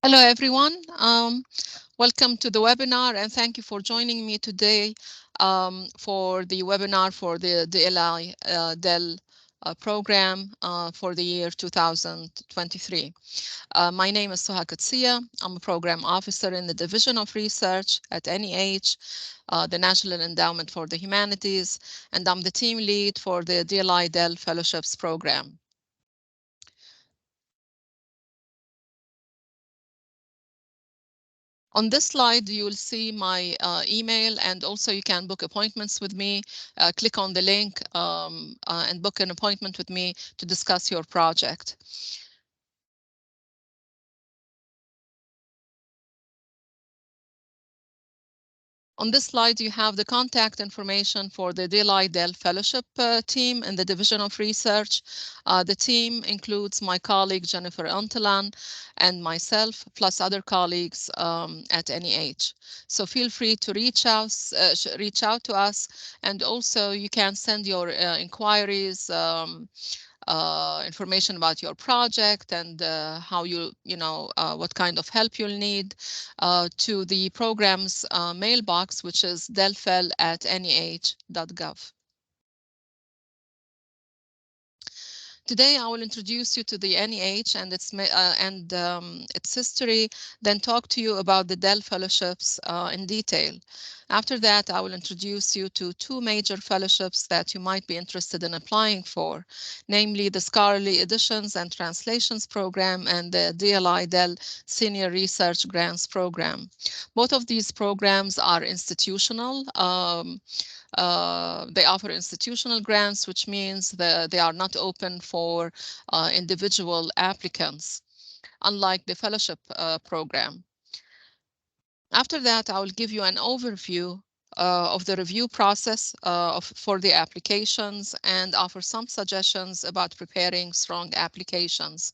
Hello, everyone. Welcome to the webinar, and thank you for joining me today for the webinar for the DLI-DEL program for the year 2023. My name is Suha Katsia. I'm a program officer in the Division of Research at NEH, the National Endowment for the Humanities, and I'm the team lead for the DLI-DEL Fellowships program. On this slide, you will see my email, and also you can book appointments with me. Click on the link and book an appointment with me to discuss your project. On this slide, you have the contact information for the DLI-DEL Fellowship team in the Division of Research. The team includes my colleague Jennifer Untelan and myself, plus other colleagues at NEH. So feel free to reach out to us, and also you can send your inquiries, information about your project and how what kind of help you'll need to the program's mailbox, which is delfell@neh.gov. Today, I will introduce you to the NEH and its history, then talk to you about the DEL fellowships in detail. After that, I will introduce you to two major fellowships that you might be interested in applying for, namely the Scholarly Editions and Translations Program and the DLI-DEL Senior Research Grants Program. Both of these programs are institutional. They offer institutional grants, which means that they are not open for individual applicants, unlike the fellowship program. After that, I will give you an overview of the review process for the applications and offer some suggestions about preparing strong applications.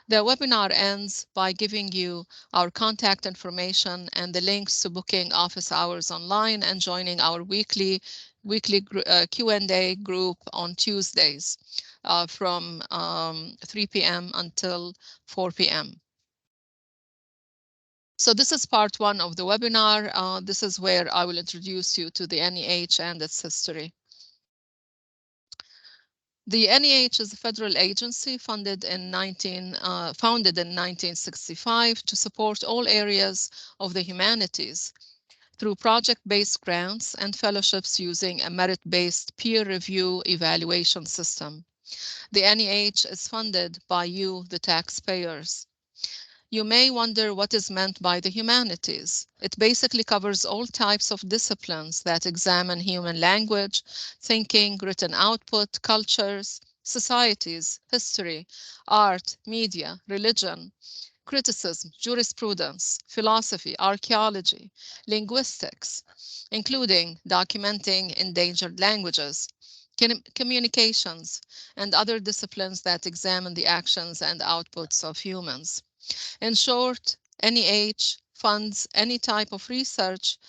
The webinar ends by giving you our contact information and the links to booking office hours online and joining our weekly Q&A group on Tuesdays from 3 p.m. until 4 p.m. So this is part one of the webinar. This is where I will introduce you to the NEH and its history. The NEH is a federal agency founded in 1965 to support all areas of the humanities through project-based grants and fellowships using a merit-based peer review evaluation system. The NEH is funded by you, the taxpayers. You may wonder what is meant by the humanities. It basically covers all types of disciplines that examine human language, thinking, written output, cultures, societies, history, art, media, religion, criticism, jurisprudence, philosophy, archaeology, linguistics, including documenting endangered languages, communications, and other disciplines that examine the actions and outputs of humans. In short, NEH funds any type of research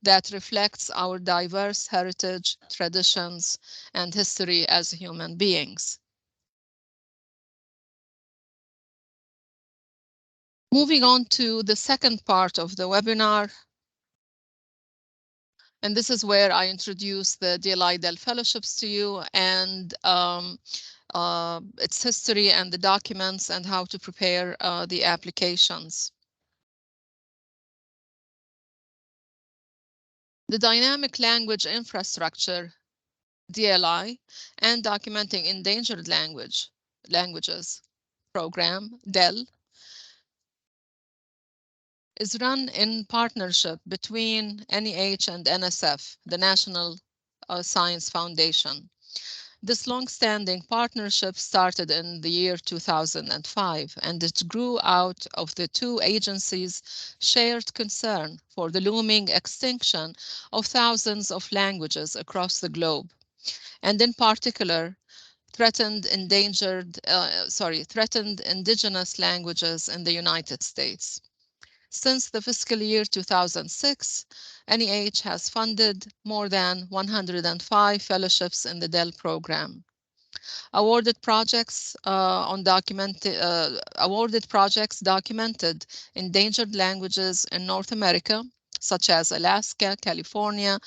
that reflects our diverse heritage, traditions, and history as human beings. Moving on to the second part of the webinar, and this is where I introduce the DLI-DEL Fellowships to you and its history and the documents and how to prepare the applications. The Dynamic Language Infrastructure, DLI, and Documenting Endangered Languages program, DEL, is run in partnership between NEH and NSF, the National Science Foundation. This long-standing partnership started in the year 2005, and it grew out of the two agencies' shared concern for the looming extinction of thousands of languages across the globe, and in particular, threatened indigenous languages in the United States. Since the fiscal year 2006, NEH has funded more than 105 fellowships in the DEL program. Awarded projects documented endangered languages in North America, such as Alaska, California,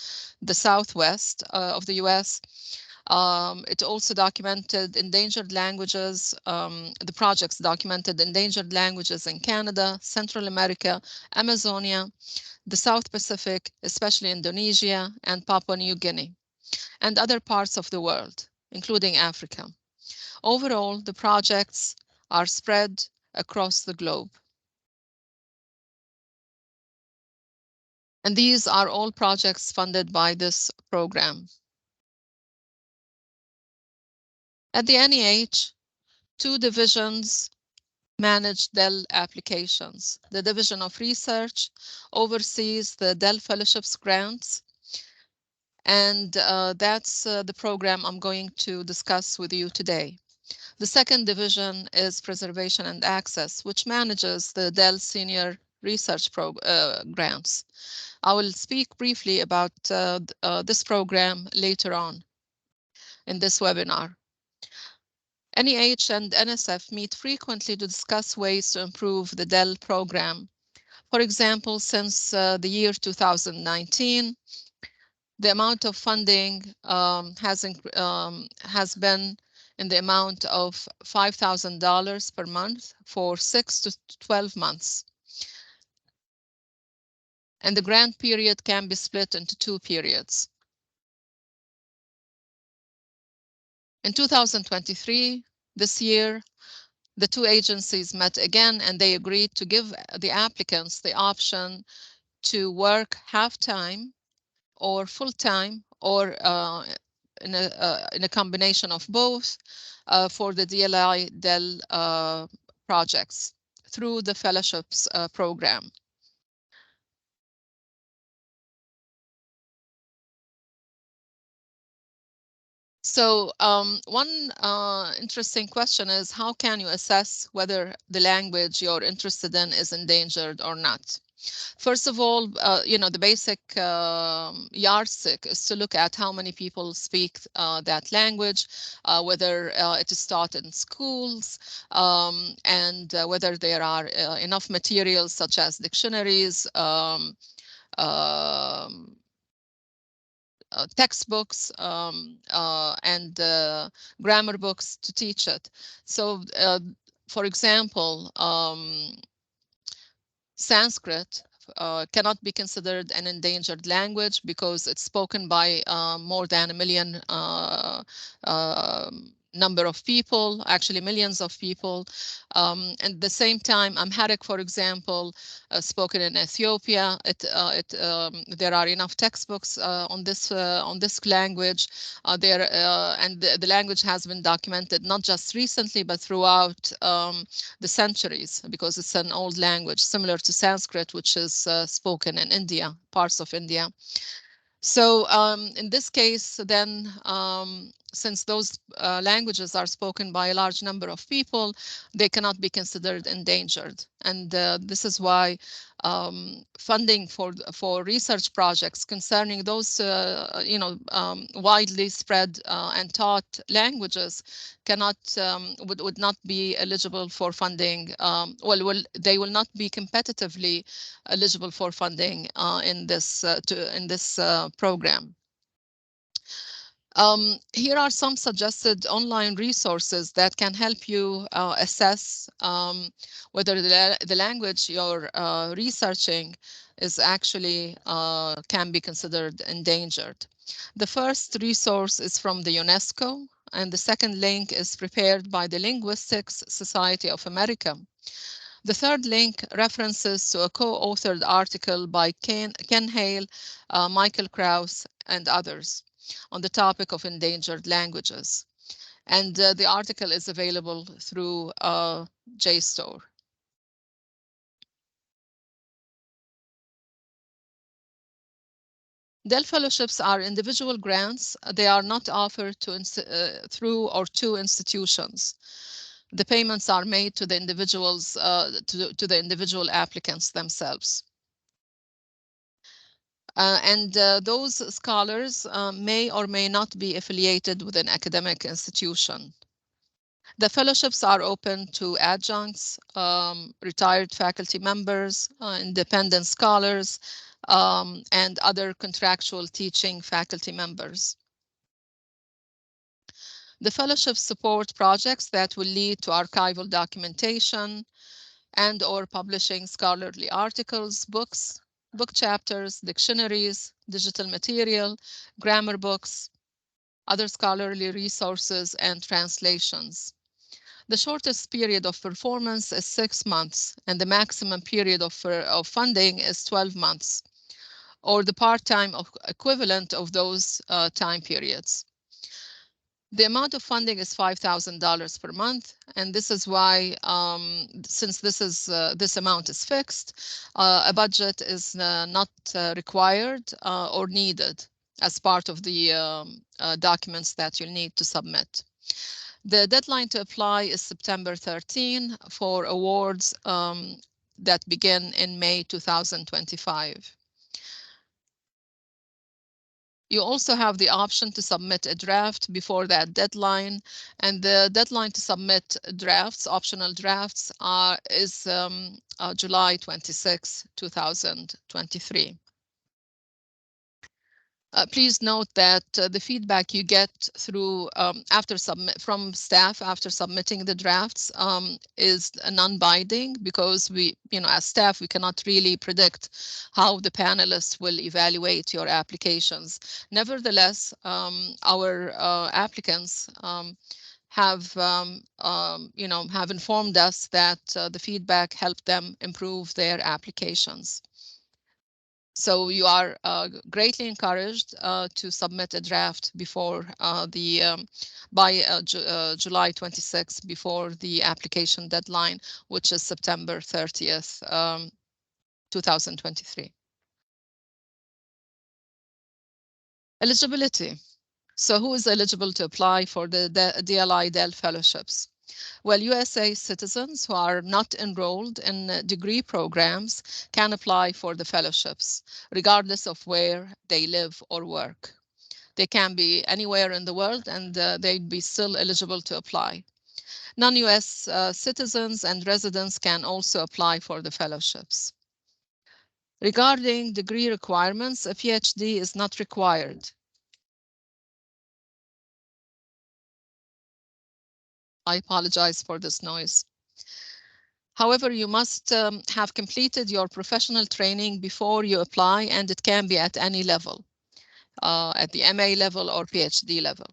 the Southwest of the US. It also documented endangered languages. The projects documented endangered languages in Canada, Central America, Amazonia, the South Pacific, especially Indonesia and Papua New Guinea, and other parts of the world, including Africa. Overall, the projects are spread across the globe. And these are all projects funded by this program. At the NEH, two divisions manage DEL applications. The Division of Research oversees the DEL Fellowships grants, and that's the program I'm going to discuss with you today. The second division is Preservation and Access, which manages the DEL Senior Research grants. I will speak briefly about this program later on in this webinar. NEH and NSF meet frequently to discuss ways to improve the DEL program. For example, since the year 2019, the amount of funding has been in the amount of $5,000 per month for 6 to 12 months. And the grant period can be split into two periods. In 2023, this year, the two agencies met again and they agreed to give the applicants the option to work half-time or full-time or in a combination of both for the DLI-DEL projects through the fellowships program. So one interesting question is, how can you assess whether the language you're interested in is endangered or not? First of all, the basic yardstick is to look at how many people speak that language, whether it is taught in schools, and whether there are enough materials such as dictionaries, textbooks, and grammar books to teach it. So, for example, Sanskrit cannot be considered an endangered language because it's spoken by more than 1 million number of people, actually millions of people. And at the same time, Amharic, for example, spoken in Ethiopia, there are enough textbooks on this language. And the language has been documented not just recently, but throughout the centuries, because it's an old language, similar to Sanskrit, which is spoken in India, parts of India. So in this case, then, since those languages are spoken by a large number of people, they cannot be considered endangered. And this is why funding for research projects concerning those, widely spread and taught languages cannot, would not be eligible for funding. They will not be competitively eligible for funding in this program. Here are some suggested online resources that can help you assess whether the language you're researching is actually can be considered endangered. The first resource is from the UNESCO, and the second link is prepared by the Linguistics Society of America. The third link references to a co-authored article by Ken Hale, Michael Krauss, and others on the topic of endangered languages. And the article is available through JSTOR. DEL fellowships are individual grants. They are not offered through or to institutions. The payments are made to the individuals, to the individual applicants themselves. And those scholars may or may not be affiliated with an academic institution. The fellowships are open to adjuncts, retired faculty members, independent scholars, and other contractual teaching faculty members. The fellowships support projects that will lead to archival documentation and or publishing scholarly articles, books, book chapters, dictionaries, digital material, grammar books, other scholarly resources, and translations. The shortest period of performance is 6 months, and the maximum period of funding is 12 months, or the part-time equivalent of those time periods. The amount of funding is $5,000 per month, and this is why, since this amount is fixed, a budget is not required or needed as part of the documents that you'll need to submit. The deadline to apply is September 13 for awards that begin in May 2025. You also have the option to submit a draft before that deadline, and the deadline to submit drafts, optional drafts, is July 26, 2023. Please note that the feedback you get through from staff after submitting the drafts is non-binding, because we, as staff, we cannot really predict how the panelists will evaluate your applications. Nevertheless, our applicants have informed us that the feedback helped them improve their applications. So you are greatly encouraged to submit a draft before by July 26th, before the application deadline, which is September 30th, 2023. Eligibility. So who is eligible to apply for the DLI-DEL Fellowships? Well, USA citizens who are not enrolled in degree programs can apply for the fellowships, regardless of where they live or work. They can be anywhere in the world, and they'd be still eligible to apply. Non-US citizens and residents can also apply for the fellowships. Regarding degree requirements, a PhD is not required. I apologize for this noise. However, you must have completed your professional training before you apply, and it can be at any level, at the MA level or PhD level.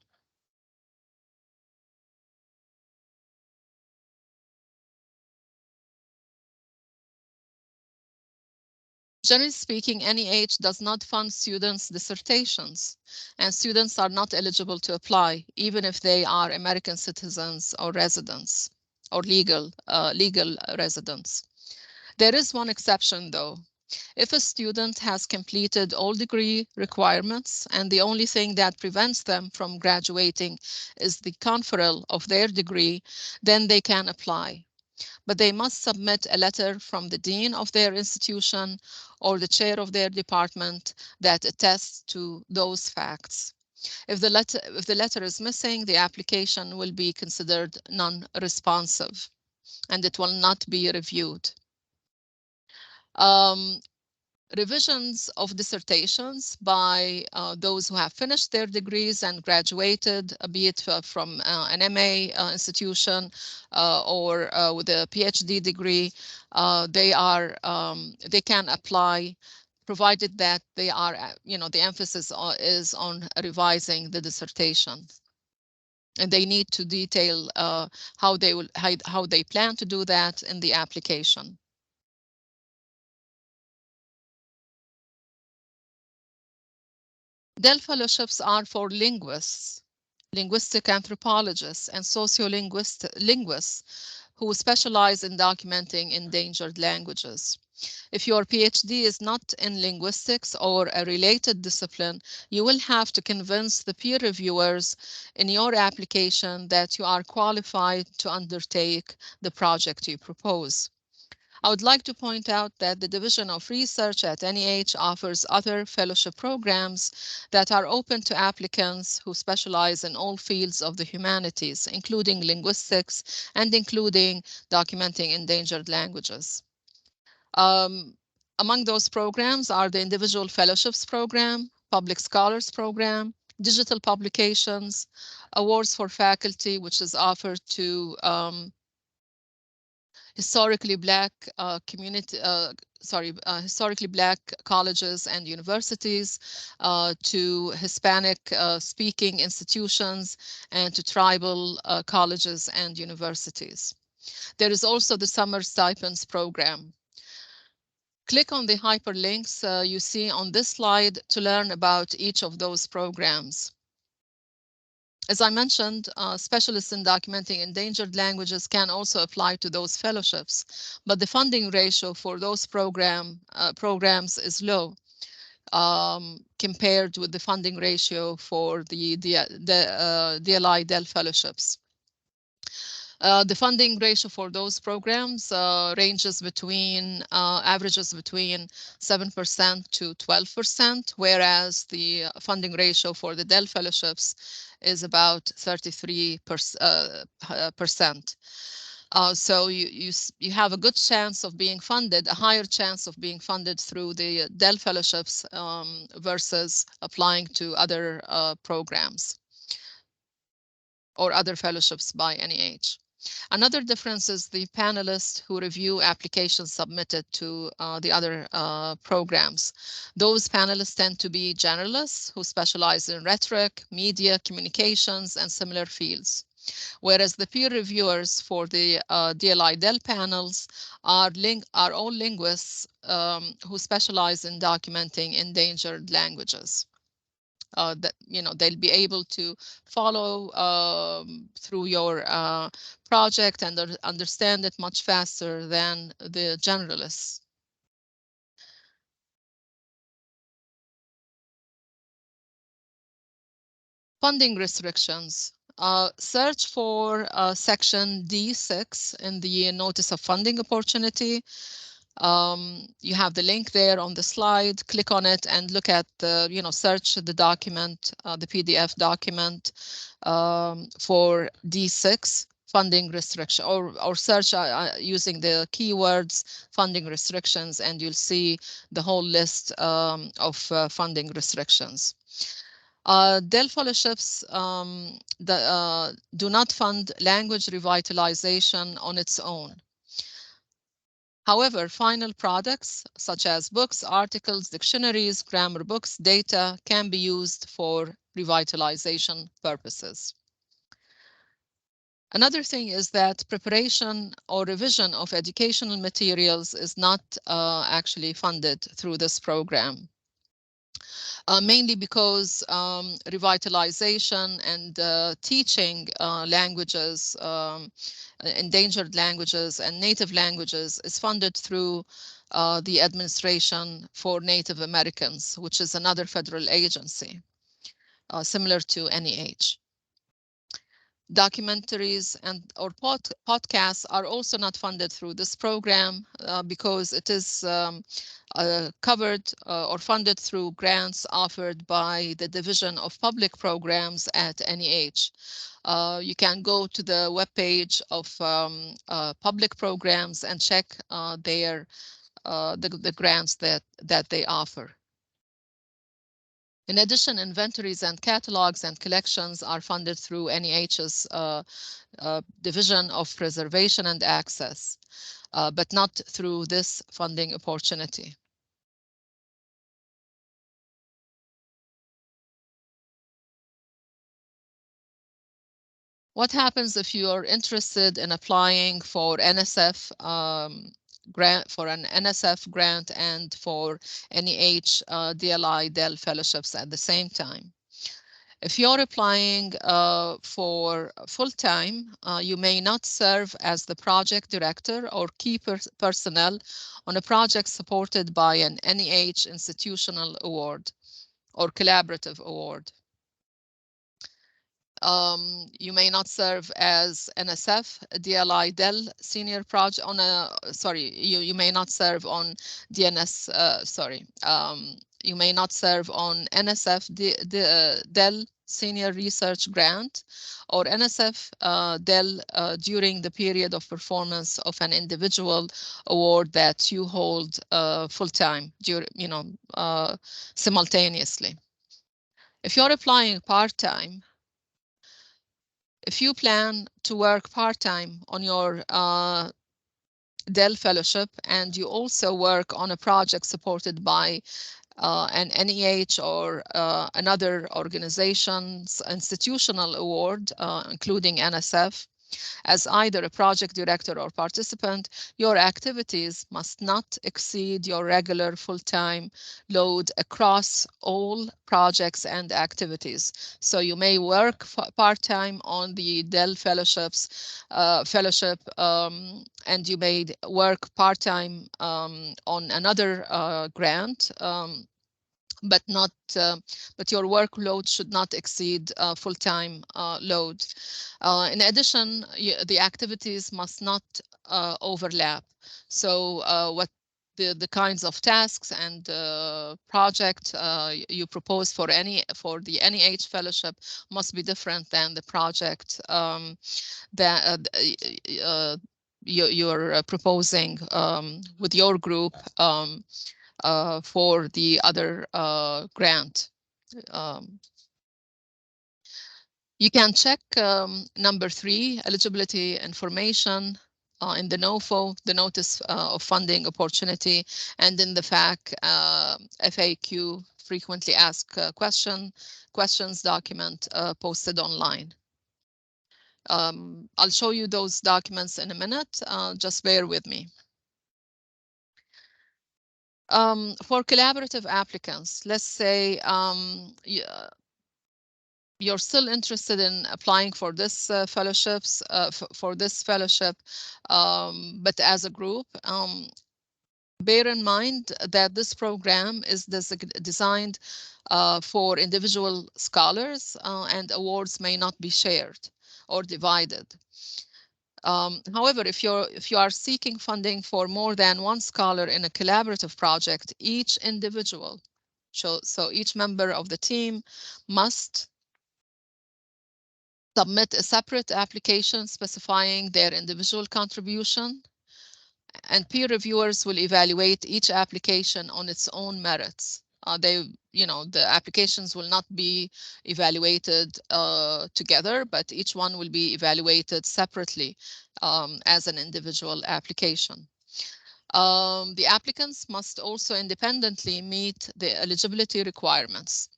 Generally speaking, NEH does not fund students' dissertations, and students are not eligible to apply, even if they are American citizens or residents, or legal residents. There is one exception, though. If a student has completed all degree requirements and the only thing that prevents them from graduating is the conferral of their degree, then they can apply. But they must submit a letter from the dean of their institution or the chair of their department that attests to those facts. If the letter is missing, the application will be considered non-responsive and it will not be reviewed. Revisions of dissertations by those who have finished their degrees and graduated, be it from an MA institution or with a PhD degree, they can apply, provided that they are, the emphasis is on revising the dissertation. And they need to detail how they plan to do that in the application. DEL fellowships are for linguists, linguistic anthropologists, and sociolinguists who specialize in documenting endangered languages. If your PhD is not in linguistics or a related discipline, you will have to convince the peer reviewers in your application that you are qualified to undertake the project you propose. I would like to point out that the Division of Research at NEH offers other fellowship programs that are open to applicants who specialize in all fields of the humanities, including linguistics and including documenting endangered languages. Among those programs are the Individual Fellowships Program, Public Scholars Program, Digital Publications, Awards for Faculty, which is offered to historically Black historically Black colleges and universities, to Hispanic speaking institutions, and to tribal colleges and universities. There is also the Summer Stipends Program. Click on the hyperlinks you see on this slide to learn about each of those programs. As I mentioned, specialists in documenting endangered languages can also apply to those fellowships, but the funding ratio for those programs is low compared with the funding ratio for the DLI-DEL Fellowships. The funding ratio for those programs averages between 7% to 12%, whereas the funding ratio for the DEL Fellowships is about 33%. So you have a good chance of being funded, a higher chance of being funded through the DEL Fellowships versus applying to other programs or other fellowships by NEH. Another difference is the panelists who review applications submitted to the other programs. Those panelists tend to be generalists who specialize in rhetoric, media, communications, and similar fields. Whereas the peer reviewers for the DLI-DEL panels are all linguists who specialize in documenting endangered languages. That they'll be able to follow through your project and understand it much faster than the generalists. Funding restrictions. Search for section D6 in the Notice of Funding Opportunity. You have the link there on the slide. Click on it and look at the, search the document, the PDF document for D6 funding restriction, or search using the keywords funding restrictions, and you'll see the whole list of funding restrictions. DEL fellowships do not fund language revitalization on its own. However, final products such as books, articles, dictionaries, grammar books, data can be used for revitalization purposes. Another thing is that preparation or revision of educational materials is not actually funded through this program. Mainly because revitalization and teaching languages, endangered languages and native languages is funded through the Administration for Native Americans, which is another federal agency, similar to NEH. Documentaries or podcasts are also not funded through this program because it is covered or funded through grants offered by the Division of Public Programs at NEH. You can go to the webpage of public programs and check the grants that they offer. In addition, inventories and catalogs and collections are funded through NEH's Division of Preservation and Access, but not through this funding opportunity. What happens if you are interested in applying for NSF grant, for an NSF grant and for NEH DLI-DEL fellowships at the same time? If you're applying for full-time, you may not serve as the project director or key personnel on a project supported by an NEH institutional award or collaborative award. You may not serve as NSF, DLI-DEL senior project on a, sorry, you may not serve on DNS, you may not serve on NSF DEL senior research grant or NSF DEL during the period of performance of an individual award that you hold full-time, simultaneously. If you're applying part-time, if you plan to work part-time on your DEL Fellowship and you also work on a project supported by an NEH or another organization's institutional award, including NSF, as either a project director or participant, your activities must not exceed your regular full-time load across all projects and activities. So you may work part-time on the DEL fellowship, and you may work part-time on another grant. But your workload should not exceed full-time load. In addition, the activities must not overlap. So what the kinds of tasks and project you propose for the NEH fellowship must be different than the project that you're proposing with your group for the other grant. You can check number 3, eligibility information, in the NOFO, the Notice of Funding Opportunity, and in the FAQ, Frequently Asked Questions document posted online. I'll show you those documents in a minute, just bear with me. For collaborative applicants, let's say you're still interested in applying for this fellowship, but as a group, bear in mind that this program is designed for individual scholars, and awards may not be shared or divided. However, if you are seeking funding for more than one scholar in a collaborative project, each individual, so each member of the team must submit a separate application specifying their individual contribution, and peer reviewers will evaluate each application on its own merits. The applications will not be evaluated together, but each one will be evaluated separately as an individual application. The applicants must also independently meet the eligibility requirements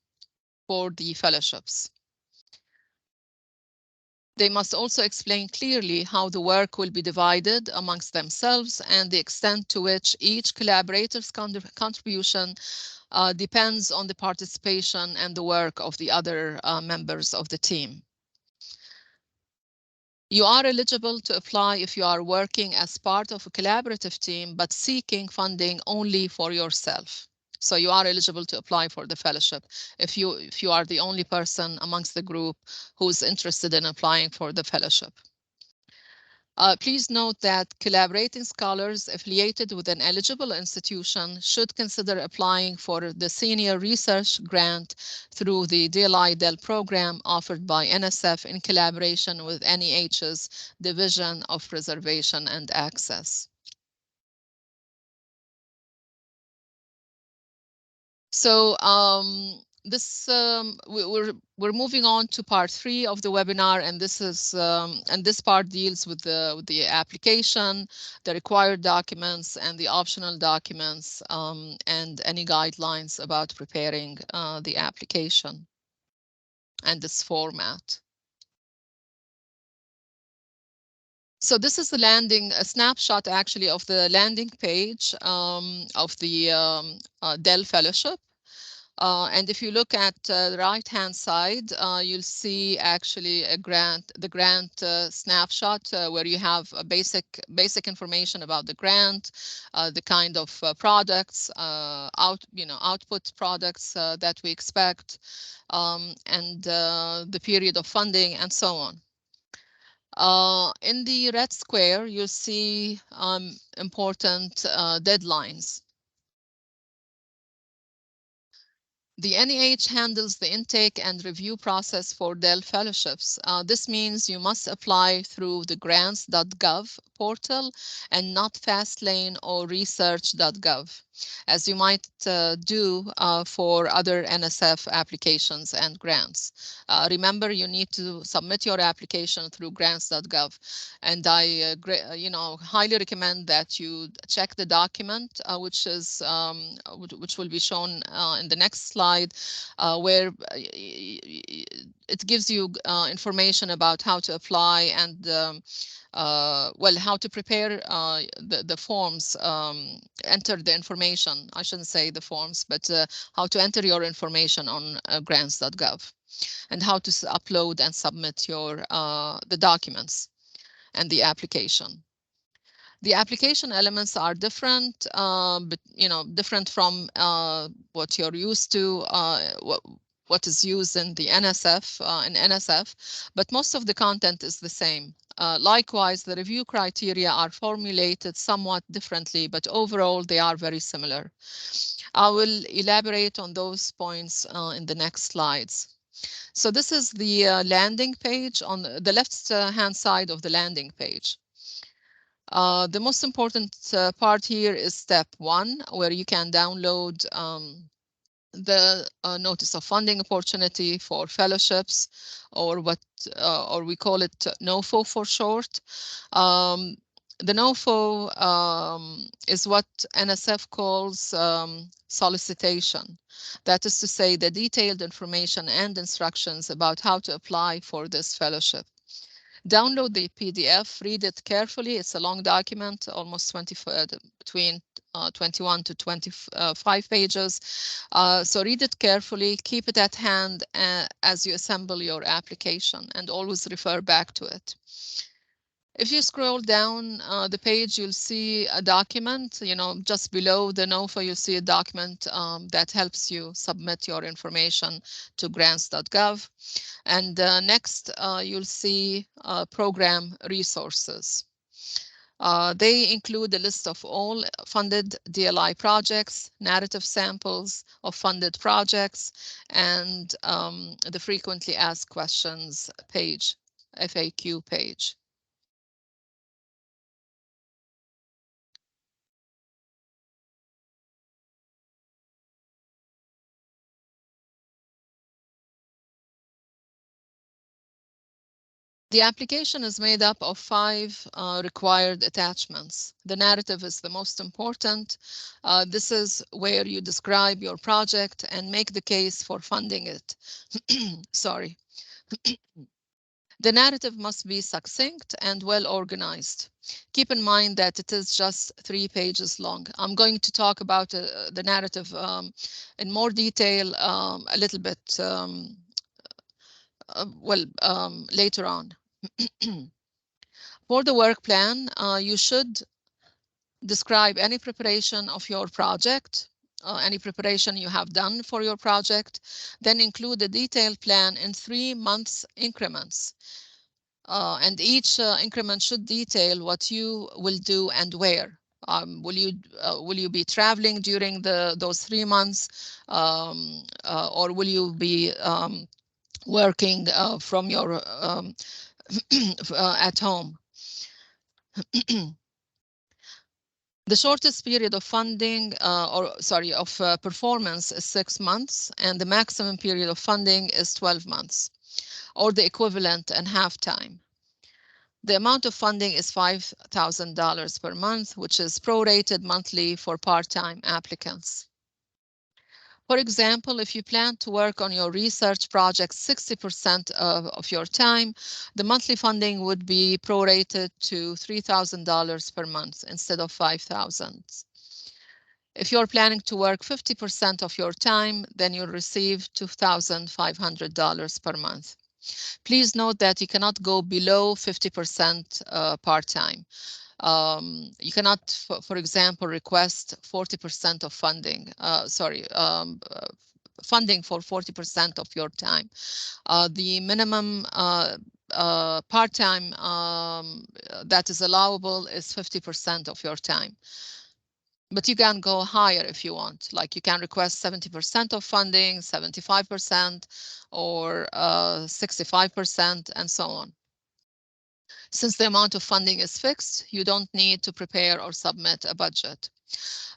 for the fellowships. They must also explain clearly how the work will be divided amongst themselves and the extent to which each collaborator's contribution depends on the participation and the work of the other members of the team. You are eligible to apply if you are working as part of a collaborative team, but seeking funding only for yourself. So you are eligible to apply for the fellowship if you are the only person amongst the group who's interested in applying for the fellowship. Please note that collaborating scholars affiliated with an eligible institution should consider applying for the senior research grant through the DLI-DEL program offered by NSF in collaboration with NEH's Division of Preservation and Access. So we're moving on to part 3 of the webinar, and this part deals with the application, the required documents, and the optional documents, and any guidelines about preparing the application and its format. So this is a snapshot actually of the landing page of the DEL Fellowship. And if you look at the right-hand side, you'll see actually the grant snapshot where you have a basic information about the grant, the kind of products, output products that we expect, and the period of funding, and so on. In the red square, you'll see important deadlines. The NEH handles the intake and review process for DEL fellowships. This means you must apply through the grants.gov portal and not Fastlane or research.gov, as you might do for other NSF applications and grants. Remember, you need to submit your application through grants.gov, and I highly recommend that you check the document, which will be shown in the next slide, where it gives you information about how to apply and how to prepare the forms, enter the information. I shouldn't say the forms, but how to enter your information on grants.gov, and how to upload and submit your the documents and the application. The application elements are different, but different from what you're used to, what is used in the NSF, but most of the content is the same. Likewise, the review criteria are formulated somewhat differently, but overall they are very similar. I will elaborate on those points in the next slides. So this is the landing page on the left hand side of the landing page. The most important part here is step 1, where you can download the notice of funding opportunity for fellowships, or we call it NOFO for short. The NOFO is what NSF calls solicitation. That is to say, the detailed information and instructions about how to apply for this fellowship. Download the PDF, read it carefully. It's a long document, almost between 21 to 25 pages. So read it carefully, keep it at hand as you assemble your application, and always refer back to it. If you scroll down the page, you'll see a document, just below the NOFA, you'll see a document that helps you submit your information to grants.gov. And next, you'll see program resources. They include a list of all funded DLI projects, narrative samples of funded projects, and the frequently asked questions page, FAQ page. The application is made up of 5 required attachments. The narrative is the most important. This is where you describe your project and make the case for funding it. Sorry. The narrative must be succinct and well organized. Keep in mind that it is just 3 pages long. I'm going to talk about the narrative in more detail a little bit later on. For the work plan, you should describe any preparation of your project, any preparation you have done for your project, then include a detailed plan in 3 months increments. And each increment should detail what you will do and where. Will you be traveling during those 3 months, or will you be working from your at home? The shortest period of funding, of performance is 6 months, and the maximum period of funding is 12 months, or the equivalent and half time. The amount of funding is $5,000 per month, which is prorated monthly for part-time applicants. For example, if you plan to work on your research project 60% of your time, the monthly funding would be prorated to $3,000 per month instead of $5,000. If you're planning to work 50% of your time, then you'll receive $2,500 per month. Please note that you cannot go below 50% part-time. You cannot, for example, request 40% of funding, funding for 40% of your time. The minimum part-time that is allowable is 50% of your time. But you can go higher if you want, like you can request 70% of funding, 75%, or 65%, and so on. Since the amount of funding is fixed, you don't need to prepare or submit a budget.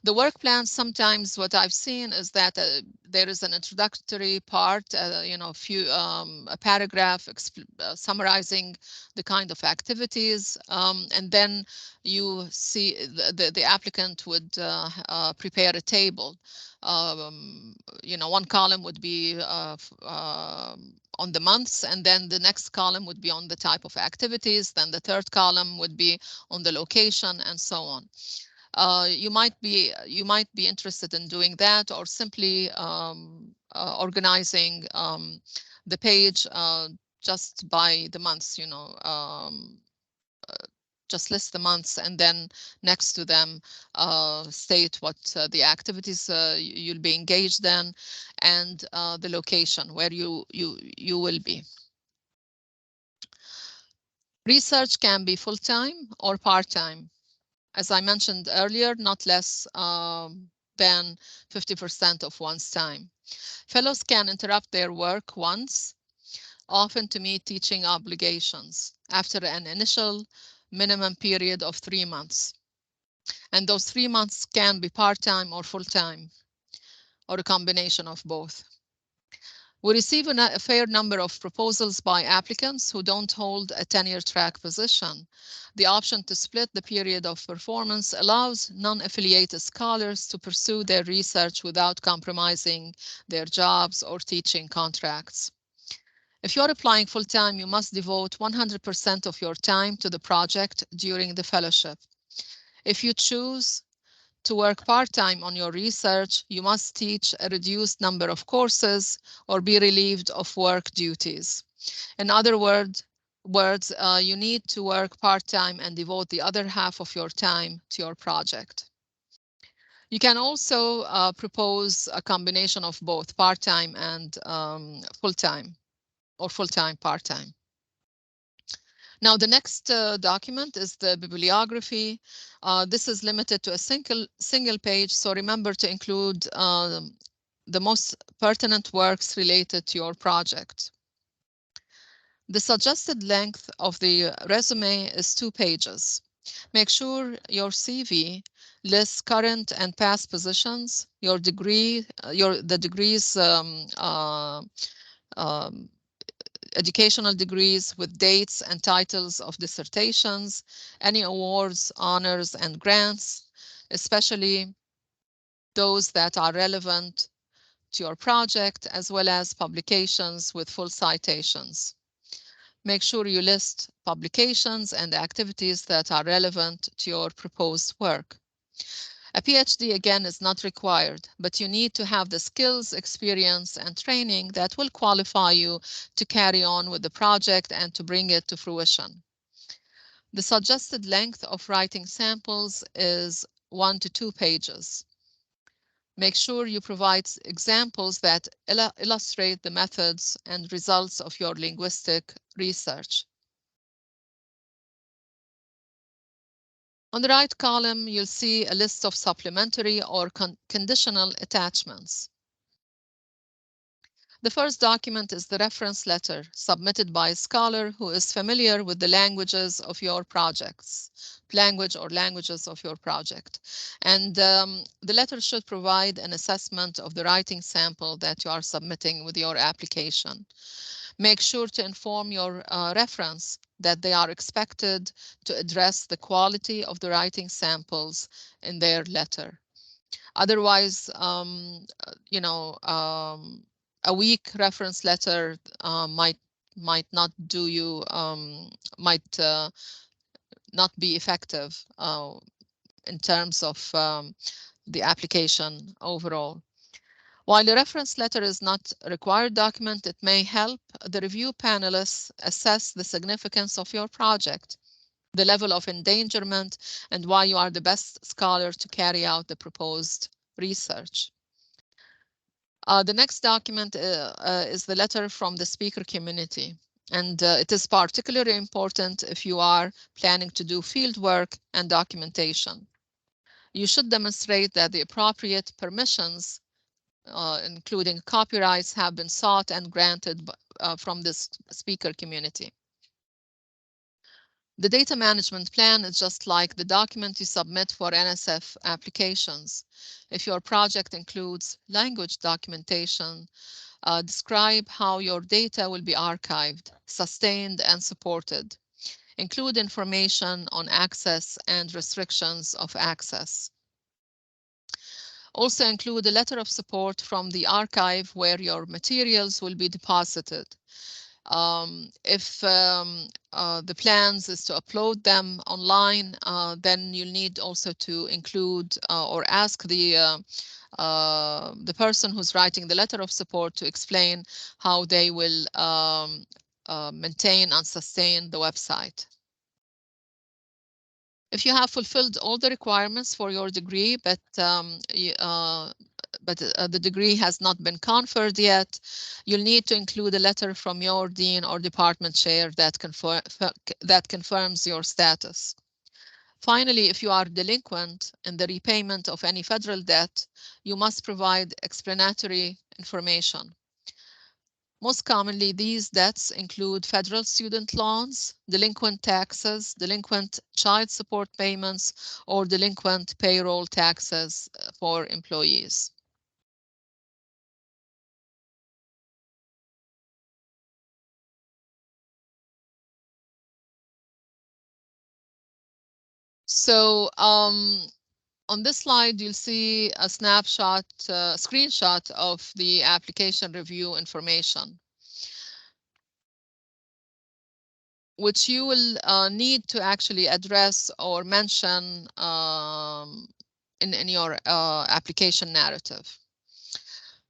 The work plan, sometimes what I've seen is that there is an introductory part, a paragraph summarizing the kind of activities, and then you see the applicant would prepare a table. One column would be on the months, and then the next column would be on the type of activities, then the third column would be on the location, and so on. You might be interested in doing that, or simply organizing the page just by the months, just list the months, and then next to them state what the activities you'll be engaged in, and the location where you will be. Research can be full-time or part-time. As I mentioned earlier, not less than 50% of one's time. Fellows can interrupt their work once, often to meet teaching obligations, after an initial minimum period of 3 months. And those 3 months can be part-time or full-time, or a combination of both. We receive a fair number of proposals by applicants who don't hold a tenure track position. The option to split the period of performance allows non-affiliated scholars to pursue their research without compromising their jobs or teaching contracts. If you're applying full-time, you must devote 100% of your time to the project during the fellowship. If you choose to work part-time on your research, you must teach a reduced number of courses or be relieved of work duties. In other words, you need to work part-time and devote the other half of your time to your project. You can also propose a combination of both part-time and full-time, or full-time, part-time. Now, the next document is the bibliography. This is limited to a single page, so remember to include the most pertinent works related to your project. The suggested length of the resume is 2 pages. Make sure your CV lists current and past positions, your degree, the degrees, educational degrees with dates and titles of dissertations, any awards, honors, and grants, especially those that are relevant to your project, as well as publications with full citations. Make sure you list publications and activities that are relevant to your proposed work. A PhD, again, is not required, but you need to have the skills, experience, and training that will qualify you to carry on with the project and to bring it to fruition. The suggested length of writing samples is 1 to 2 pages. Make sure you provide examples that illustrate the methods and results of your linguistic research. On the right column, you'll see a list of supplementary or conditional attachments. The first document is the reference letter submitted by a scholar who is familiar with the languages of your projects, languages of your project. And the letter should provide an assessment of the writing sample that you are submitting with your application. Make sure to inform your reference that they are expected to address the quality of the writing samples in their letter. Otherwise, a weak reference letter might not do you, might not be effective in terms of the application overall. While a reference letter is not a required document, it may help the review panelists assess the significance of your project, the level of endangerment, and why you are the best scholar to carry out the proposed research. The next document is the letter from the speaker community, and it is particularly important if you are planning to do field work and documentation. You should demonstrate that the appropriate permissions, including copyrights, have been sought and granted from this speaker community. The data management plan is just like the document you submit for NSF applications. If your project includes language documentation, describe how your data will be archived, sustained, and supported. Include information on access and restrictions of access. Also include a letter of support from the archive where your materials will be deposited. If the plans is to upload them online, then you'll need also to include or ask the person who's writing the letter of support to explain how they will maintain and sustain the website. If you have fulfilled all the requirements for your degree, but the degree has not been conferred yet, you'll need to include a letter from your dean or department chair that confirms your status. Finally, if you are delinquent in the repayment of any federal debt, you must provide explanatory information. Most commonly, these debts include federal student loans, delinquent taxes, delinquent child support payments, or delinquent payroll taxes for employees. So on this slide, you'll see a screenshot of the application review information, which you will need to actually address or mention in your application narrative.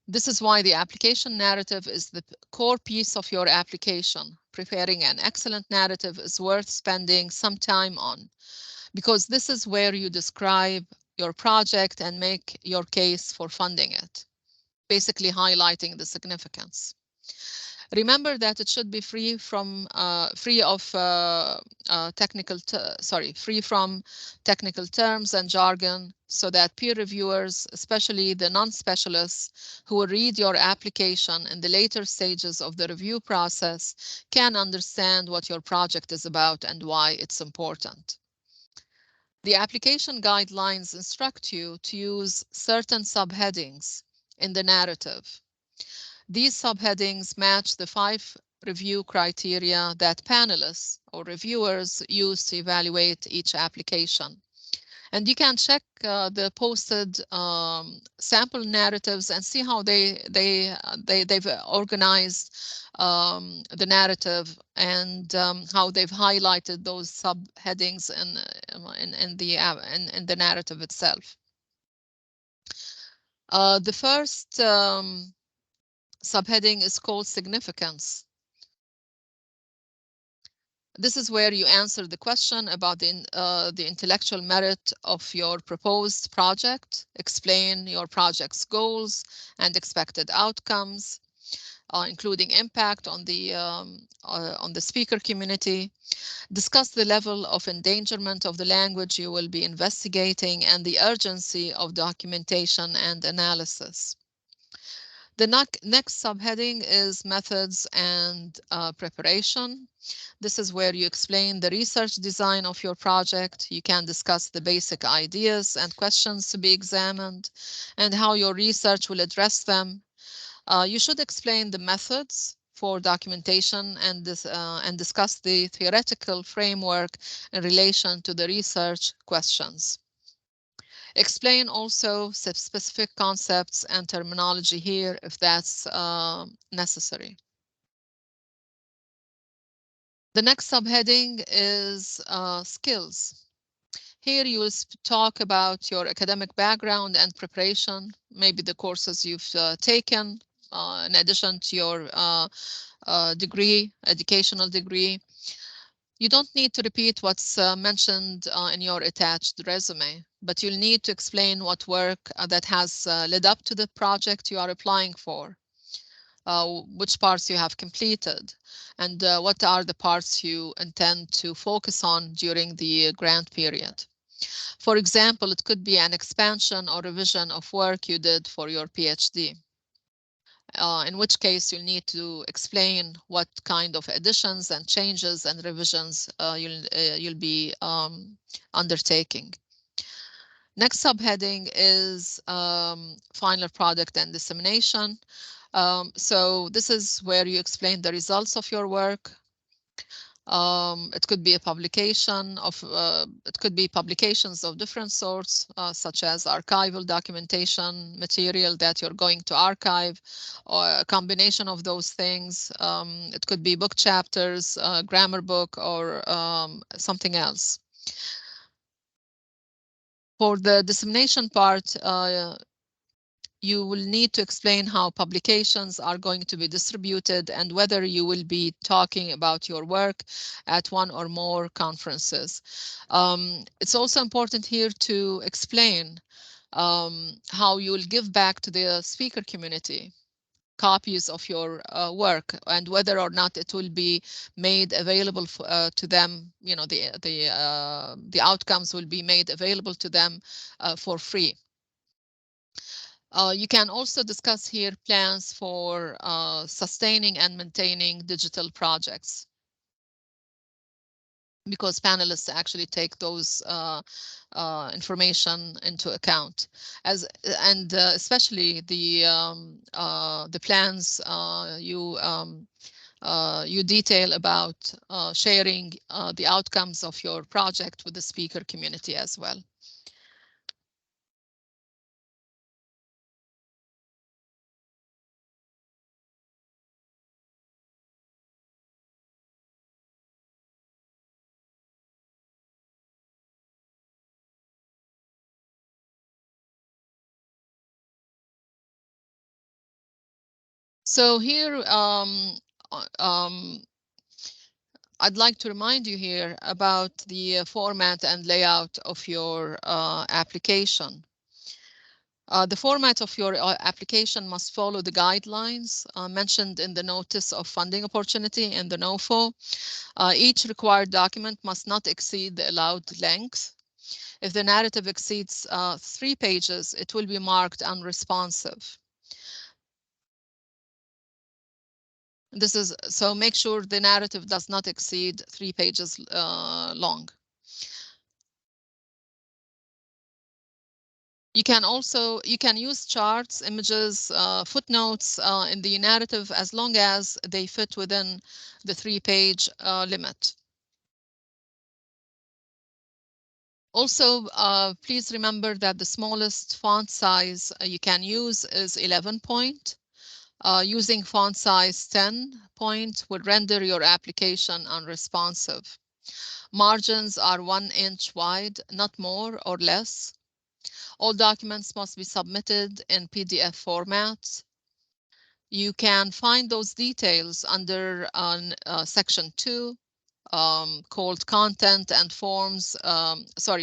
This is why the application narrative is the core piece of your application. Preparing an excellent narrative is worth spending some time on, because this is where you describe your project and make your case for funding it, basically highlighting the significance. Remember that it should be free from technical terms and jargon, so that peer reviewers, especially the non-specialists who will read your application in the later stages of the review process, can understand what your project is about and why it's important. The application guidelines instruct you to use certain subheadings in the narrative. These subheadings match the 5 review criteria that panelists or reviewers use to evaluate each application. And you can check the posted sample narratives and see how they've organized the narrative, and how they've highlighted those subheadings in the narrative itself. The first subheading is called significance. This is where you answer the question about the intellectual merit of your proposed project, explain your project's goals and expected outcomes, including impact on the speaker community, discuss the level of endangerment of the language you will be investigating and the urgency of documentation and analysis. The next subheading is methods and preparation. This is where you explain the research design of your project. You can discuss the basic ideas and questions to be examined and how your research will address them. You should explain the methods for documentation and discuss the theoretical framework in relation to the research questions. Explain also specific concepts and terminology here if that's necessary. The next subheading is skills. Here you will talk about your academic background and preparation, maybe the courses you've taken, in addition to your degree, educational degree. You don't need to repeat what's mentioned in your attached resume, but you'll need to explain what work that has led up to the project you are applying for, which parts you have completed, and what are the parts you intend to focus on during the grant period. For example, it could be an expansion or revision of work you did for your PhD. In which case you'll need to explain what kind of additions and changes and revisions you'll be undertaking. Next subheading is final product and dissemination. So this is where you explain the results of your work. It could be a publication of, it could be publications of different sorts, such as archival documentation, material that you're going to archive, or a combination of those things. It could be book chapters, grammar book, or something else. For the dissemination part, you will need to explain how publications are going to be distributed and whether you will be talking about your work at one or more conferences. It's also important here to explain how you will give back to the speaker community copies of your work, and whether or not it will be made available to them. You know, the outcomes will be made available to them for free. You can also discuss here plans for sustaining and maintaining digital projects, because panelists actually take those information into account, and especially the plans you detail about sharing the outcomes of your project with the speaker community as well. So here, I'd like to remind you here about the format and layout of your application. The format of your application must follow the guidelines mentioned in the Notice of Funding Opportunity in the NOFO. Each required document must not exceed the allowed length. If the narrative exceeds 3 pages, it will be marked unresponsive. This is, so make sure the narrative does not exceed 3 pages long. You can use charts, images, footnotes in the narrative as long as they fit within the 3-page limit. Also, please remember that the smallest font size you can use is 11 point. Using font size 10 point would render your application unresponsive. Margins are 1 inch wide, not more or less. All documents must be submitted in PDF formats. You can find those details under section 2, called content and forms,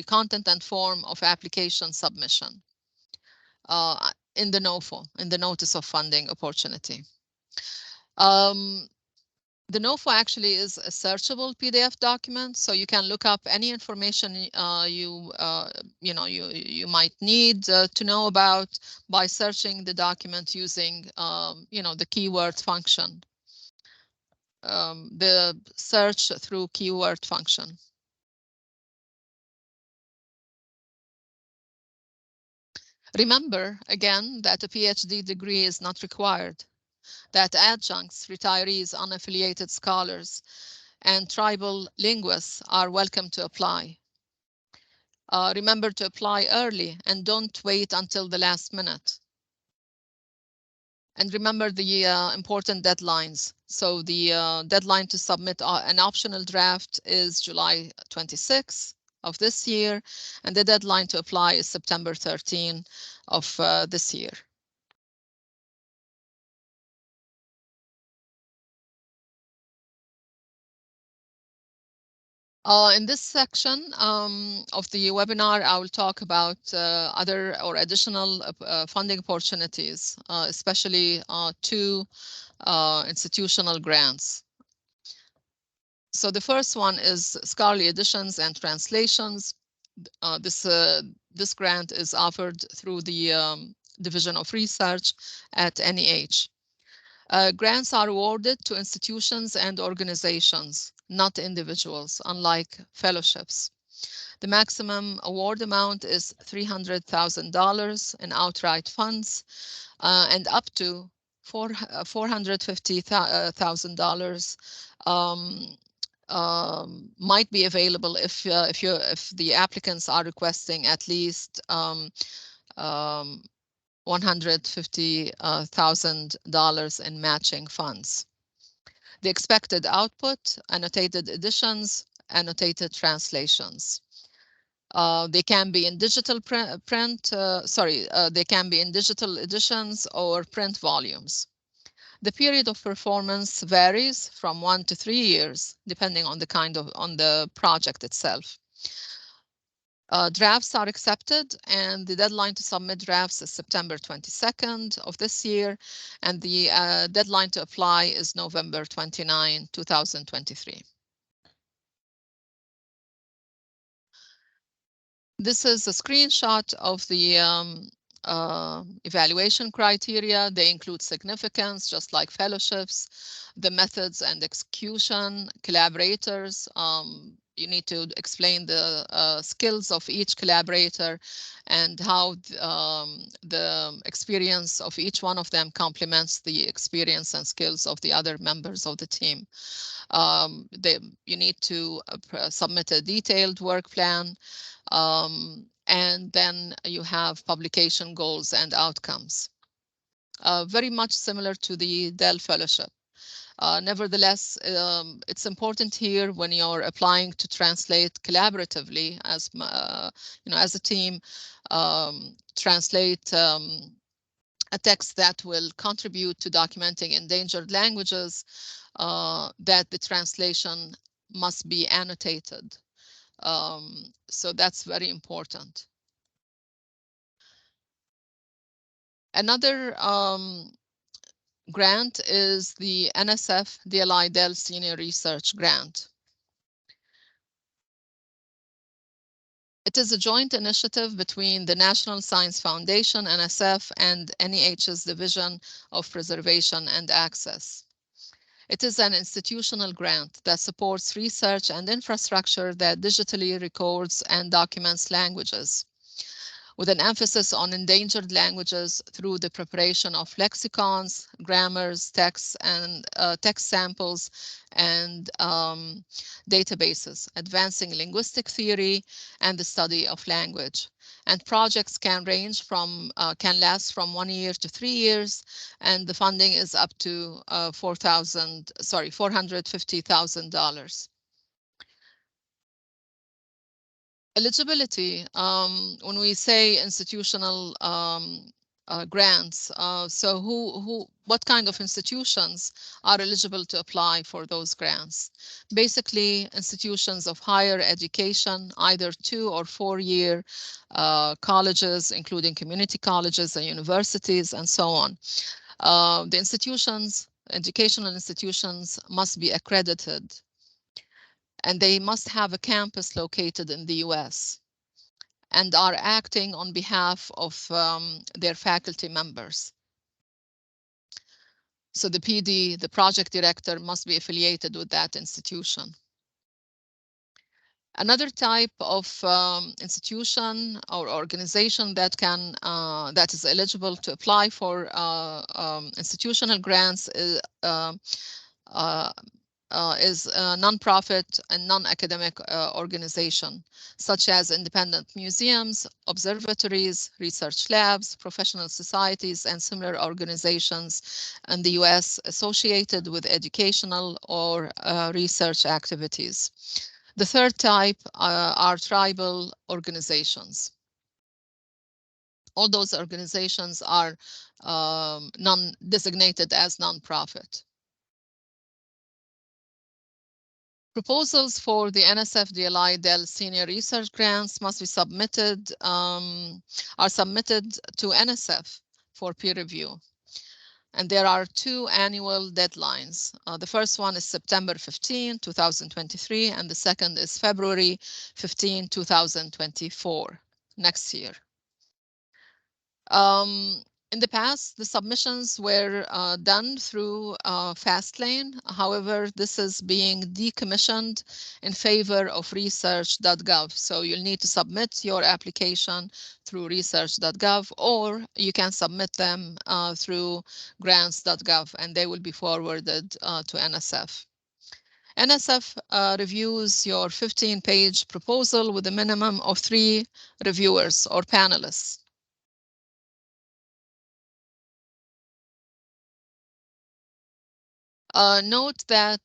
content and form of application submission in the NOFO, in the Notice of Funding Opportunity. The NOFO actually is a searchable PDF document, so you can look up any information you might need to know about by searching the document using the keyword function, the search through keyword function. Remember again that a PhD degree is not required, that adjuncts, retirees, unaffiliated scholars, and tribal linguists are welcome to apply. Remember to apply early and don't wait until the last minute. And remember the important deadlines. So the deadline to submit an optional draft is July 26th. of this year, and the deadline to apply is September 13 of this year. In this section of the webinar, I will talk about other or additional funding opportunities, especially two institutional grants. So the first one is scholarly editions and translations. This grant is offered through the Division of Research at NEH. Grants are awarded to institutions and organizations, not individuals, unlike fellowships. The maximum award amount is $300,000 in outright funds and up to $450,000 might be available if the applicants are requesting at least $150,000 in matching funds. The expected output: annotated editions, annotated translations. They can be in digital they can be in digital editions or print volumes. The period of performance varies from 1 to 3 years, depending on the project itself. Drafts are accepted, and the deadline to submit drafts is September 22nd of this year, and the deadline to apply is November 29, 2023. This is a screenshot of the evaluation criteria. They include significance, just like fellowships, the methods and execution, collaborators. You need to explain the skills of each collaborator and how the experience of each one of them complements the experience and skills of the other members of the team. You need to submit a detailed work plan, and then you have publication goals and outcomes. Very much similar to the DEL Fellowship. Nevertheless, it's important here when you're applying to translate collaboratively as as a team, translate a text that will contribute to documenting endangered languages, that the translation must be annotated. So that's very important. Another grant is the NSF DLI-DEL Senior Research Grant. It is a joint initiative between the National Science Foundation, NSF, and NEH's Division of Preservation and Access. It is an institutional grant that supports research and infrastructure that digitally records and documents languages, with an emphasis on endangered languages through the preparation of lexicons, grammars, texts, and text samples, and databases, advancing linguistic theory and the study of language. And projects can range from, can last from 1 year to 3 years, and the funding is up to $450,000. Eligibility, when we say institutional grants, so what kind of institutions are eligible to apply for those grants? Basically, institutions of higher education, either 2 or 4 year colleges, including community colleges and universities, and so on. The institutions, educational institutions, must be accredited, and they must have a campus located in the US and are acting on behalf of their faculty members. So the PD, the project director, must be affiliated with that institution. Another type of institution or organization that is eligible to apply for institutional grants is a nonprofit and non-academic organization, such as independent museums, observatories, research labs, professional societies, and similar organizations in the US associated with educational or research activities. The third type are tribal organizations. All those organizations are designated as nonprofit. Proposals for the NSF DLI-DEL Senior Research Grants must be submitted, are submitted to NSF for peer review. And there are two annual deadlines. The first one is September 15, 2023, and the second is February 15, 2024, next year. In the past, the submissions were done through Fastlane. However, this is being decommissioned in favor of research.gov. So you'll need to submit your application through research.gov, or you can submit them through grants.gov, and they will be forwarded to NSF. NSF reviews your 15-page proposal with a minimum of 3 reviewers or panelists. Note that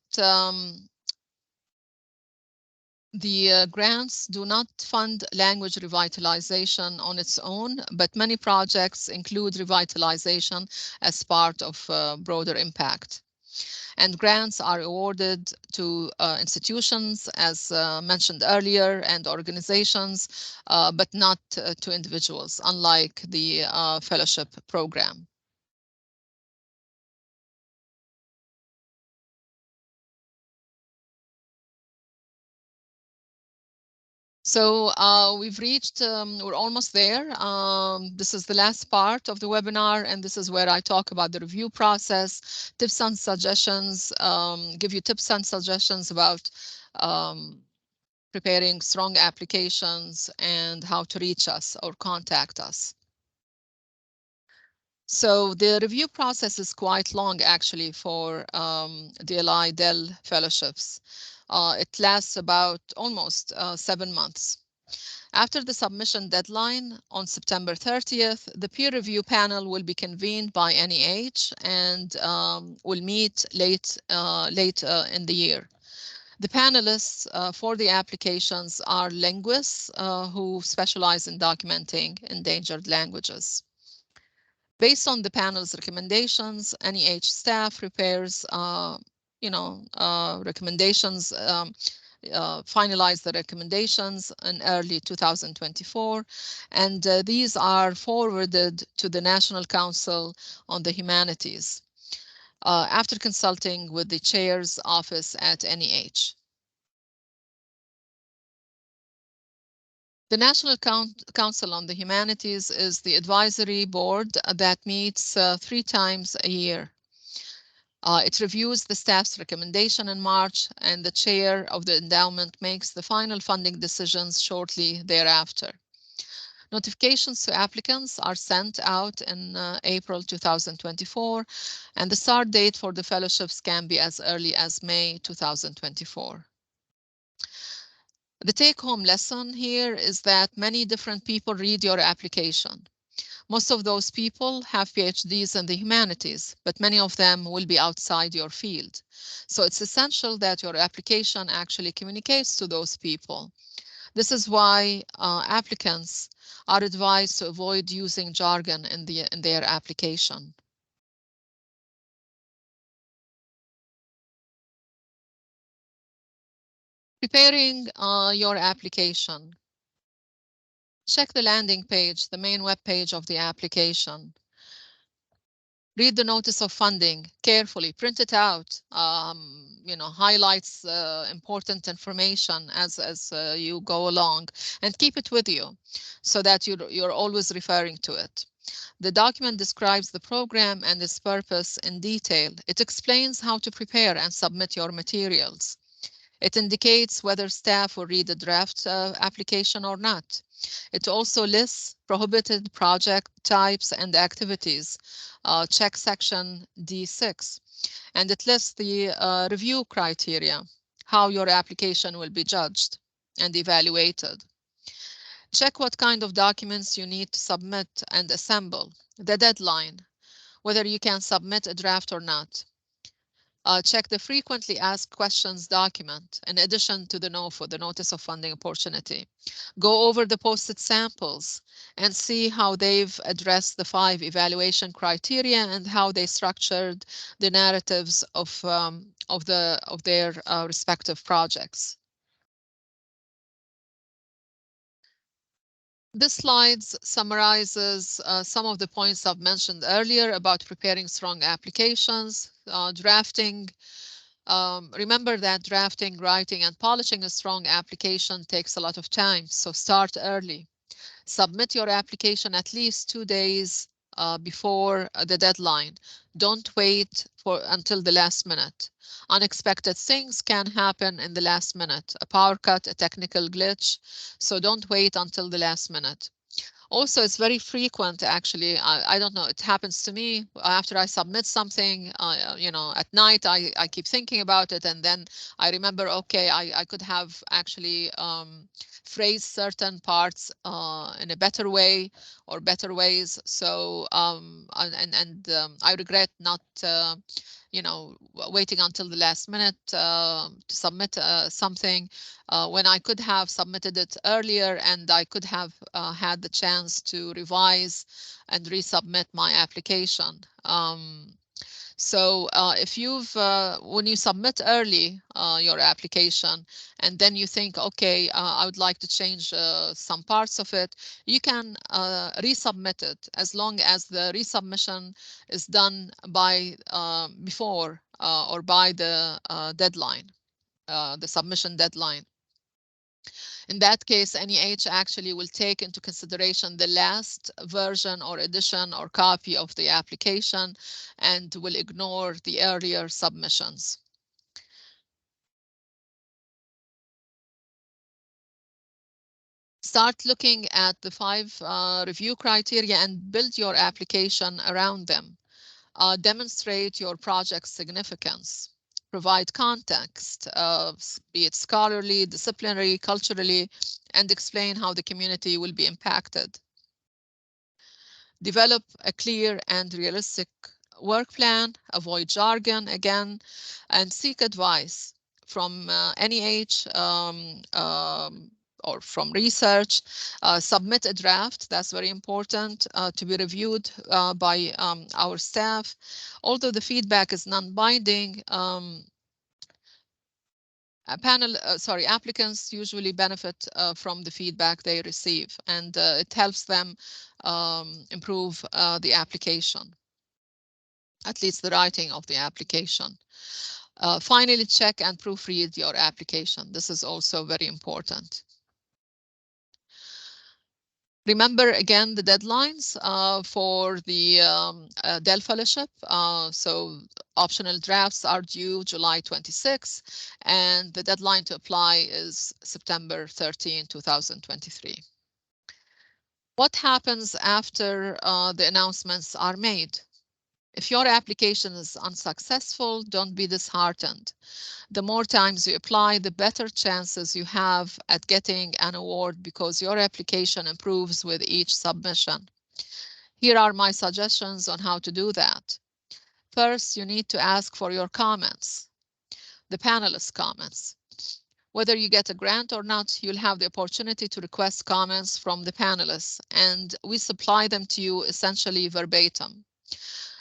the grants do not fund language revitalization on its own, but many projects include revitalization as part of broader impact. And grants are awarded to institutions, as mentioned earlier, and organizations, but not to individuals, unlike the fellowship program. So we've reached, we're almost there. This is the last part of the webinar, and this is where I talk about the review process, tips and suggestions, give you tips and suggestions about preparing strong applications and how to reach us or contact us. So the review process is quite long, actually, for DLI-DEL fellowships. It lasts about almost 7 months. After the submission deadline on September 30th, the peer review panel will be convened by NEH and will meet late in the year. The panelists for the applications are linguists who specialize in documenting endangered languages. Based on the panel's recommendations, NEH staff prepares, recommendations, finalize the recommendations in early 2024, and these are forwarded to the National Council on the Humanities after consulting with the chair's office at NEH. The National Council on the Humanities is the advisory board that meets 3 times a year. It reviews the staff's recommendation in March, and the chair of the endowment makes the final funding decisions shortly thereafter. Notifications to applicants are sent out in April 2024, and the start date for the fellowships can be as early as May 2024. The take-home lesson here is that many different people read your application. Most of those people have PhDs in the humanities, but many of them will be outside your field. So it's essential that your application actually communicates to those people. This is why applicants are advised to avoid using jargon in their application. Preparing your application. Check the landing page, the main web page of the application. Read the notice of funding carefully, print it out, highlights important information as you go along, and keep it with you so that you're always referring to it. The document describes the program and its purpose in detail. It explains how to prepare and submit your materials. It indicates whether staff will read the draft application or not. It also lists prohibited project types and activities. Check section D6. And it lists the review criteria, how your application will be judged and evaluated. Check what kind of documents you need to submit and assemble, the deadline, whether you can submit a draft or not. Check the frequently asked questions document in addition to the NOFO, the Notice of Funding Opportunity. Go over the posted samples and see how they've addressed the 5 evaluation criteria and how they structured the narratives of their respective projects. This slide summarizes some of the points I've mentioned earlier about preparing strong applications, drafting. Remember that drafting, writing, and polishing a strong application takes a lot of time, so start early. Submit your application at least 2 days before the deadline. Don't wait until the last minute. Unexpected things can happen in the last minute, a power cut, a technical glitch, so don't wait until the last minute. Also, it's very frequent, actually. I don't know, it happens to me after I submit something, at night, I keep thinking about it, and then I remember, okay, I could have actually phrased certain parts in a better way or better ways. So, I regret not waiting until the last minute to submit something when I could have submitted it earlier, and I could have had the chance to revise and resubmit my application. So if when you submit early your application and then you think, okay, I would like to change some parts of it, you can resubmit it as long as the resubmission is done by before or by the deadline, the submission deadline. In that case, NEH actually will take into consideration the last version or edition or copy of the application and will ignore the earlier submissions. Start looking at the 5 review criteria and build your application around them. Demonstrate your project's significance. Provide context, be it scholarly, disciplinary, culturally, and explain how the community will be impacted. Develop a clear and realistic work plan, avoid jargon again, and seek advice from NEH or from research. Submit a draft, that's very important, to be reviewed by our staff. Although the feedback is non-binding, applicants usually benefit from the feedback they receive, and it helps them improve the application, at least the writing of the application. Finally, check and proofread your application. This is also very important. Remember again the deadlines for the DEL Fellowship. So optional drafts are due July 26, and the deadline to apply is September 13, 2023. What happens after the announcements are made? If your application is unsuccessful, don't be disheartened. The more times you apply, the better chances you have at getting an award because your application improves with each submission. Here are my suggestions on how to do that. First, you need to ask for your comments, the panelists' comments. Whether you get a grant or not, you'll have the opportunity to request comments from the panelists, and we supply them to you essentially verbatim.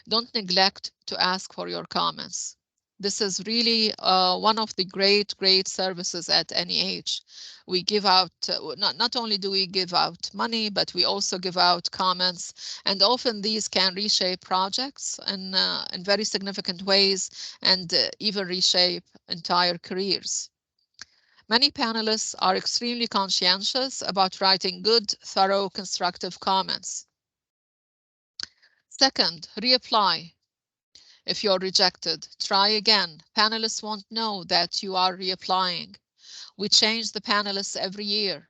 Don't neglect to ask for your comments. This is really one of the great services at NEH. We give out, not only do we give out money, but we also give out comments, and often these can reshape projects in very significant ways and even reshape entire careers. Many panelists are extremely conscientious about writing good, thorough, constructive comments. Second, reapply. If you're rejected, try again. Panelists won't know that you are reapplying. We change the panelists every year.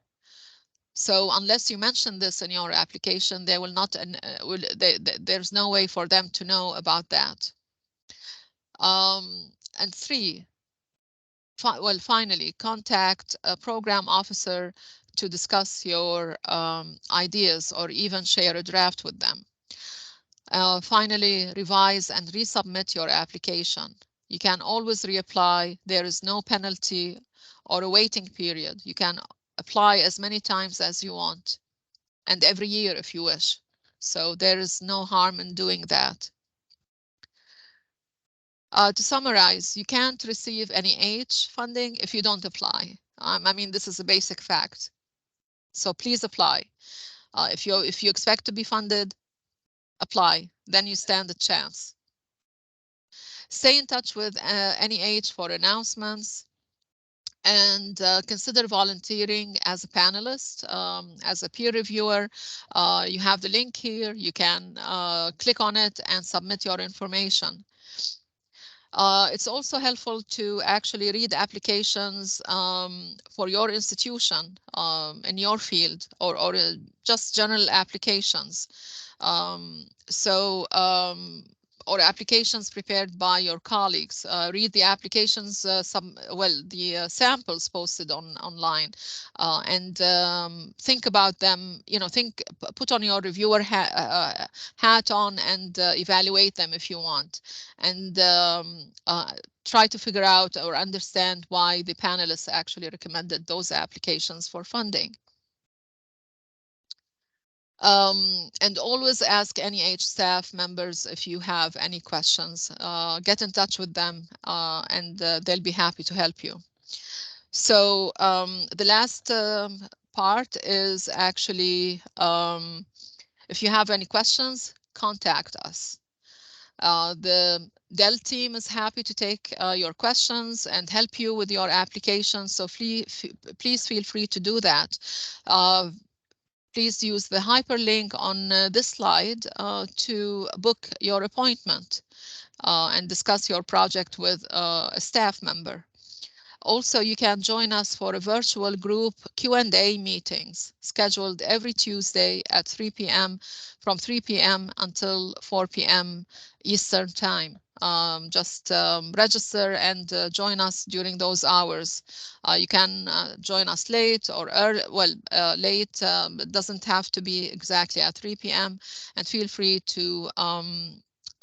So unless you mention this in your application, they will not. There's no way for them to know about that. And 3, finally, contact a program officer to discuss your ideas or even share a draft with them. Finally, revise and resubmit your application. You can always reapply. There is no penalty or a waiting period. You can apply as many times as you want, and every year if you wish. So there is no harm in doing that. To summarize, you can't receive any H funding if you don't apply. I mean, this is a basic fact. So please apply. If you expect to be funded, apply. Then you stand a chance. Stay in touch with NEH for announcements, and consider volunteering as a panelist, as a peer reviewer. You have the link here. You can click on it and submit your information. It's also helpful to actually read applications for your institution in your field, or just general applications. Or applications prepared by your colleagues. Read the applications, the samples posted online, and think about them. Put on your reviewer hat on and evaluate them if you want, and try to figure out or understand why the panelists actually recommended those applications for funding. And always ask NEH staff members if you have any questions. Get in touch with them and they'll be happy to help you. So the last part is actually, if you have any questions, contact us. The DEL team is happy to take your questions and help you with your application. So please feel free to do that. Please use the hyperlink on this slide to book your appointment and discuss your project with a staff member. Also, you can join us for a virtual group Q&A meetings scheduled every Tuesday at 3 p.m. from 3 p.m. until 4 p.m. Eastern Time. Just register and join us during those hours. You can join us late or early. Well, late. It doesn't have to be exactly at 3 p.m. And feel free to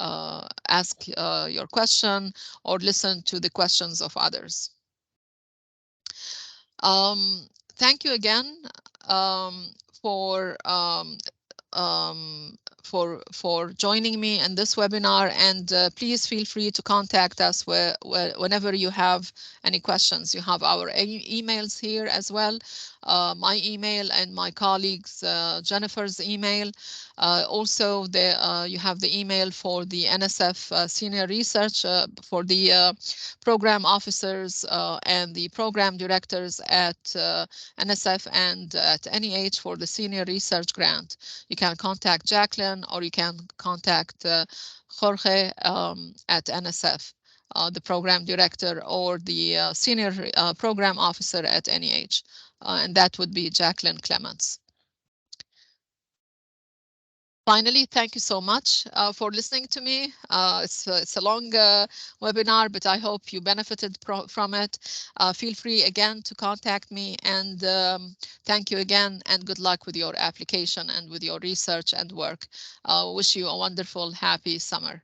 ask your question or listen to the questions of others. Thank you again for joining me in this webinar, and please feel free to contact us whenever you have any questions. You have our emails here as well, my email and my colleagues Jennifer's email. Also, you have the email for the NSF senior research for the program officers and the program directors at NSF and at NEH for the senior research grant. You can contact Jacqueline or you can contact Jorge at NSF, the program director, or the senior program officer at NEH, and that would be Jacqueline Clements. Finally, thank you so much for listening to me. It's a long webinar, but I hope you benefited from it. Feel free again to contact me, and thank you again, and good luck with your application and with your research and work. Wish you a wonderful, happy summer.